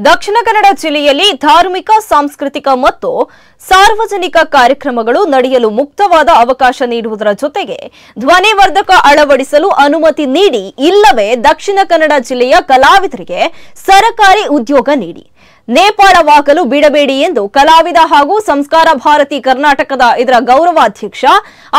ದಕ್ಷಿಣ ಕನ್ನಡ ಜಿಲ್ಲೆಯಲ್ಲಿ ಧಾರ್ಮಿಕ ಸಾಂಸ್ಕೃತಿಕ ಮತ್ತು ಸಾರ್ವಜನಿಕ ಕಾರ್ಯಕ್ರಮಗಳು ನಡೆಯಲು ಮುಕ್ತವಾದ ಅವಕಾಶ ನೀಡುವುದರ ಜೊತೆಗೆ ಧ್ವನಿವರ್ಧಕ ಅಳವಡಿಸಲು ಅನುಮತಿ ನೀಡಿ ಇಲ್ಲವೇ ದಕ್ಷಿಣ ಕನ್ನಡ ಜಿಲ್ಲೆಯ ಕಲಾವಿದರಿಗೆ ಸರ್ಕಾರಿ ಉದ್ಯೋಗ ನೀಡಿ ನೇಪಾಳವಾಗಲು ಬಿಡಬೇಡಿ ಎಂದು ಕಲಾವಿದ ಹಾಗೂ ಸಂಸ್ಕಾರ ಭಾರತಿ ಕರ್ನಾಟಕದ ಇದರ ಗೌರವಾಧ್ಯಕ್ಷ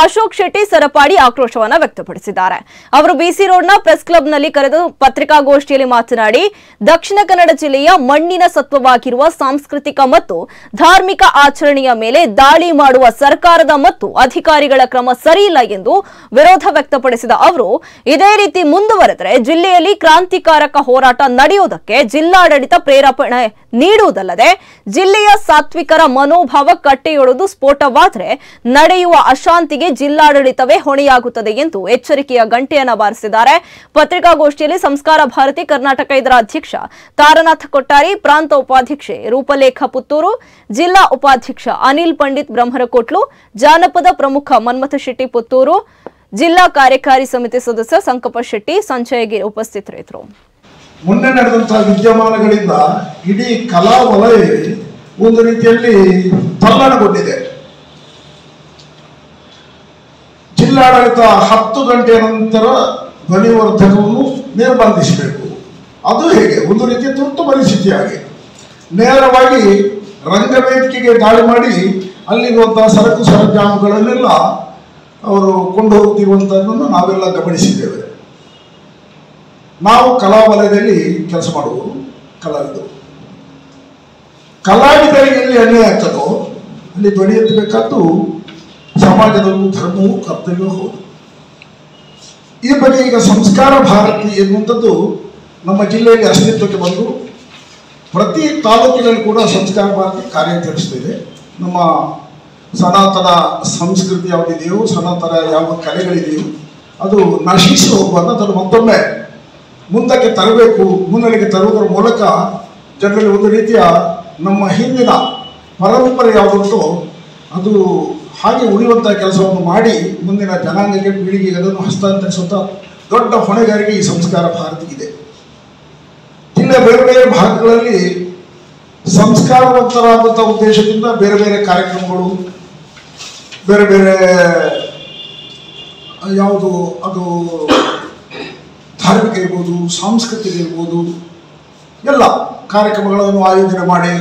ಅಶೋಕ್ ಶೆಟ್ಟಿ ಸರಪಾಡಿ ಆಕ್ರೋಶವನ್ನು ವ್ಯಕ್ತಪಡಿಸಿದ್ದಾರೆ. ಅವರು ಬಿಸಿ ರೋಡ್ನ ಪ್ರೆಸ್ ಕ್ಲಬ್ನಲ್ಲಿ ಕರೆದು ಪತ್ರಿಕಾಗೋಷ್ಠಿಯಲ್ಲಿ ಮಾತನಾಡಿ, ದಕ್ಷಿಣ ಕನ್ನಡ ಜಿಲ್ಲೆಯ ಮಣ್ಣಿನ ಸತ್ವವಾಗಿರುವ ಸಾಂಸ್ಕೃತಿಕ ಮತ್ತು ಧಾರ್ಮಿಕ ಆಚರಣೆಯ ಮೇಲೆ ದಾಳಿ ಮಾಡುವ ಸರ್ಕಾರದ ಮತ್ತು ಅಧಿಕಾರಿಗಳ ಕ್ರಮ ಸರಿಯಿಲ್ಲ ಎಂದು ವಿರೋಧ ವ್ಯಕ್ತಪಡಿಸಿದ ಅವರು, ಇದೇ ರೀತಿ ಮುಂದುವರೆದರೆ ಜಿಲ್ಲೆಯಲ್ಲಿ ಕ್ರಾಂತಿಕಾರಕ ಹೋರಾಟ ನಡೆಯುವುದಕ್ಕೆ ಜಿಲ್ಲಾಡಳಿತ ಪ್ರೇರೇಪಣೆ ನೀಡುವುದಲ್ಲದೆ ಜಿಲ್ಲೆಯ ಸಾತ್ವಿಕರ ಮನೋಭಾವ ಕಟ್ಟೆಯೊಡೆದು ಸ್ಫೋಟವಾದರೆ ನಡೆಯುವ ಅಶಾಂತಿಗೆ ಜಿಲ್ಲಾಡಳಿತವೇ ಹೊಣೆಯಾಗುತ್ತದೆ ಎಂದು ಎಚ್ಚರಿಕೆಯ ಗಂಟೆಯನ್ನು ಬಾರಿಸಿದ್ದಾರೆ. ಪತ್ರಿಕಾಗೋಷ್ಠಿಯಲ್ಲಿ ಸಂಸ್ಕಾರ ಭಾರತಿ ಕರ್ನಾಟಕ ಇದರ ಅಧ್ಯಕ್ಷ ತಾರನಾಥ ಕೊಟ್ಟಾರಿ, ಪ್ರಾಂತ ಉಪಾಧ್ಯಕ್ಷೆ ರೂಪಲೇಖ ಪುತ್ತೂರು, ಜಿಲ್ಲಾ ಉಪಾಧ್ಯಕ್ಷ ಅನಿಲ್ ಪಂಡಿತ್ ಬ್ರಹ್ಮರಕೋಟ್ಲು, ಜಾನಪದ ಪ್ರಮುಖ ಮನ್ಮಥ ಶೆಟ್ಟಿ ಪುತ್ತೂರು, ಜಿಲ್ಲಾ ಕಾರ್ಯಕಾರಿ ಸಮಿತಿ ಸದಸ್ಯ ಸಂಕಪ್ಪ ಶೆಟ್ಟಿ, ಸಂಜಯಗಿರಿ ಉಪಸ್ಥಿತರಿದ್ದರು. ಮೊನ್ನೆ ನಡೆದಂತಹ ವಿದ್ಯಮಾನಗಳಿಂದ ಇಡೀ ಕಲಾ ವಲಯ ಒಂದು ರೀತಿಯಲ್ಲಿ ತಲ್ಲಣಗೊಂಡಿದೆ. ಜಿಲ್ಲಾಡಳಿತ 10 ಗಂಟೆಯ ನಂತರ ಧ್ವನಿವರ್ಧಕವನ್ನು ನಿರ್ಬಂಧಿಸಬೇಕು. ಅದು ಹೇಗೆ? ಒಂದು ರೀತಿಯ ತುರ್ತು ಪರಿಸ್ಥಿತಿಯಾಗಿ ನೇರವಾಗಿ ರಂಗವೇದಿಕೆಗೆ ದಾಳಿ ಮಾಡಿ ಅಲ್ಲಿರುವಂತಹ ಸರಕು ಸರಂಜಾಮುಗಳನ್ನೆಲ್ಲ ಅವರು ಕೊಂಡು ಹೋಗ್ತಿರುವಂತಹದ್ದನ್ನು ನಾವೆಲ್ಲ ಗಮನಿಸಿದ್ದೇವೆ. ನಾವು ಕಲಾ ವಲಯದಲ್ಲಿ ಕೆಲಸ ಮಾಡುವುದು ಕಲಾವಿದರಿಗೆ ಎಲ್ಲಿ ಅನ್ಯಾಯ ಆಗ್ತದೋ ಅಲ್ಲಿ ಧ್ವನಿ ಎತ್ತಬೇಕಾದ್ದು ಸಮಾಜದಲ್ಲೂ ಧರ್ಮವೂ ಕರ್ತವ್ಯವೂ ಹೌದು. ಈ ಬಗ್ಗೆ ಈಗ ಸಂಸ್ಕಾರ ಭಾರತಿ ಎನ್ನುವಂಥದ್ದು ನಮ್ಮ ಜಿಲ್ಲೆಯಲ್ಲಿ ಅಸ್ತಿತ್ವಕ್ಕೆ ಬಂದು ಪ್ರತಿ ತಾಲೂಕಿನಲ್ಲಿ ಕೂಡ ಸಂಸ್ಕಾರ ಭಾರತಿ ಕಾರ್ಯಾಚರಿಸ್ತಿದೆ. ನಮ್ಮ ಸನಾತನ ಸಂಸ್ಕೃತಿ ಯಾವುದಿದೆಯೋ, ಸನಾತನ ಯಾವ ಕಲೆಗಳಿದೆಯೋ ಅದು ನಶಿಸಿ ಹೋಗುವಾಗ ಅದನ್ನು ಮತ್ತೊಮ್ಮೆ ಮುಂದಕ್ಕೆ ತರಬೇಕು. ಮುನ್ನೆಲೆಗೆ ತರುವುದರ ಮೂಲಕ ಜನರಲ್ಲಿ ಒಂದು ರೀತಿಯ ನಮ್ಮ ಹಿಂದಿನ ಪರಂಪರೆ ಯಾವುದುಂಟೋ ಅದು ಹಾಗೆ ಉಳಿಯುವಂತಹ ಕೆಲಸವನ್ನು ಮಾಡಿ ಮುಂದಿನ ಜನಾಂಗಕ್ಕೆ, ಪೀಳಿಗೆಗೆ ಅದನ್ನು ಹಸ್ತಾಂತರಿಸುವಂಥ ದೊಡ್ಡ ಹೊಣೆಗಾರಿಕೆ ಈ ಸಂಸ್ಕಾರ ಭಾರತಿಗಿದೆ. ಜಿಲ್ಲೆ ಬೇರೆ ಬೇರೆ ಭಾಗಗಳಲ್ಲಿ ಸಂಸ್ಕಾರವಂತರಾದಂಥ ಉದ್ದೇಶದಿಂದ ಬೇರೆ ಬೇರೆ ಕಾರ್ಯಕ್ರಮಗಳು, ಬೇರೆ ಬೇರೆ ಯಾವುದು ಅದು ಧಾರ್ಮಿಕ ಇರ್ಬೋದು, ಸಾಂಸ್ಕೃತಿಕ ಇರ್ಬೋದು, ಎಲ್ಲ ಕಾರ್ಯಕ್ರಮಗಳನ್ನು ಆಯೋಜನೆ ಮಾಡಿ